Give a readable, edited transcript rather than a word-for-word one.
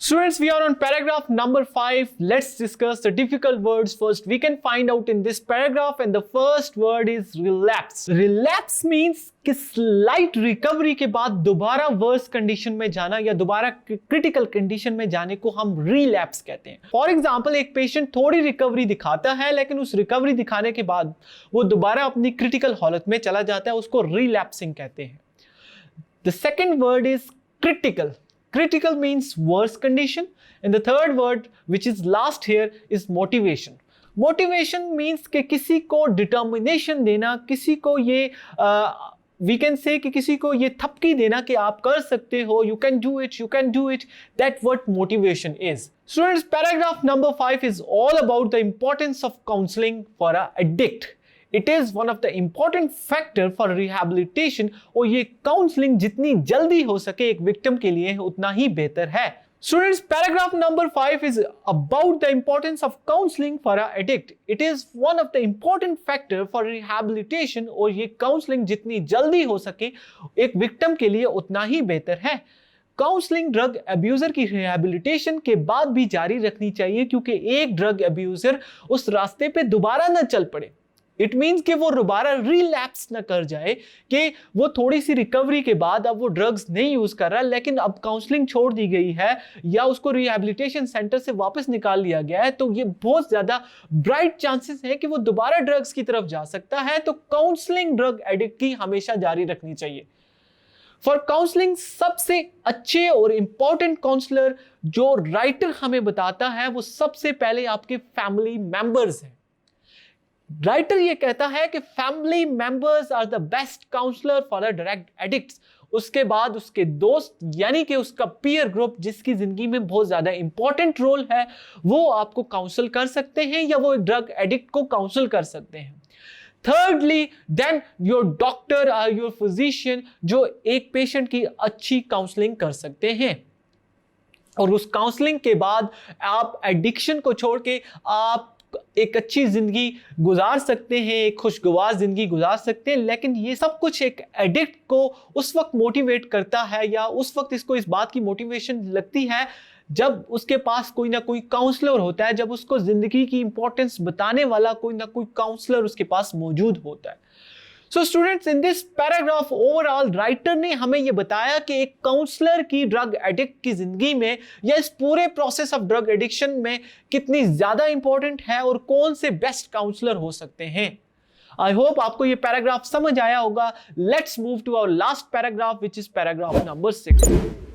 Students, we are on paragraph number 5. Let's discuss the difficult words first. We can find out in this paragraph, and the first word is relapse. Relapse means कि slight recovery के बाद दोबारा worse condition में जाना या दोबारा critical condition में जाने को हम relapse कहते हैं. For example, एक patient थोड़ी recovery दिखाता है, लेकिन उस recovery दिखाने के बाद वो दोबारा अपनी critical हालत में चला जाता है, उसको relapsing कहते हैं. The second word is critical. Critical means worse condition, and the third word, which is last here, is motivation. Motivation means कि किसी को determination देना, किसी को ये we can say कि किसी को ये थपकी देना कि आप कर सकते हो, you can do it, you can do it. That's what motivation is. Students, paragraph number 5 is all about the importance of counseling for an addict. It is one of the important factor for rehabilitation. और ये counselling जितनी जल्दी हो सके एक victim के लिए उतना ही बेहतर है. Students, paragraph number 5 is about the importance of counseling for an addict. It is one of the important factor for rehabilitation. और ये काउंसलिंग जितनी जल्दी हो सके एक विक्टिम के लिए उतना ही बेहतर है. काउंसलिंग ड्रग अब्यूजर की रिहैबिलिटेशन के बाद भी जारी रखनी चाहिए, क्योंकि एक ड्रग अब्यूजर उस रास्ते पे दोबारा न चल पड़े. इट मीन्स कि वो दोबारा रिलैप्स ना कर जाए, कि वो थोड़ी सी रिकवरी के बाद अब वो ड्रग्स नहीं यूज कर रहा, लेकिन अब काउंसलिंग छोड़ दी गई है या उसको रिहैबिलिटेशन सेंटर से वापस निकाल लिया गया है, तो ये बहुत ज्यादा ब्राइट चांसेस है कि वो दोबारा ड्रग्स की तरफ जा सकता है. तो काउंसलिंग ड्रग एडिक्ट की हमेशा जारी रखनी चाहिए. फॉर काउंसलिंग सबसे अच्छे और इंपॉर्टेंट काउंसलर जो राइटर हमें बताता है वो सबसे पहले आपके फैमिली मेंबर्स हैं. राइटर ये कहता है कि family members are the best counsellor for the direct addicts. उसके बाद उसके दोस्त यानी कि उसका पीयर ग्रुप जिसकी जिंदगी में बहुत ज्यादा इंपॉर्टेंट रोल है वो आपको काउंसल कर सकते हैं या वो ड्रग एडिक्ट को काउंसल कर सकते हैं. थर्डली, देन योर डॉक्टर और योर फिजिशियन जो एक पेशेंट की अच्छी काउंसलिंग कर सकते हैं. और उस काउंसलिंग के बाद आप एडिक्शन को छोड़ के आप एक अच्छी जिंदगी गुजार सकते हैं, एक खुशगवार जिंदगी गुजार सकते हैं. लेकिन ये सब कुछ एक एडिक्ट को उस वक्त मोटिवेट करता है या उस वक्त इसको इस बात की मोटिवेशन लगती है जब उसके पास कोई ना कोई काउंसलर होता है, जब उसको जिंदगी की इंपॉर्टेंस बताने वाला कोई ना कोई काउंसलर उसके पास मौजूद होता है. So students, in this paragraph overall writer ने हमें यह बताया कि एक काउंसलर की ड्रग एडिक्ट की जिंदगी में या इस पूरे प्रोसेस ऑफ ड्रग एडिक्शन में कितनी ज्यादा इंपॉर्टेंट है और कौन से बेस्ट काउंसलर हो सकते हैं. आई होप आपको यह पैराग्राफ समझ आया होगा. Let's move to our last paragraph, which is paragraph number 6.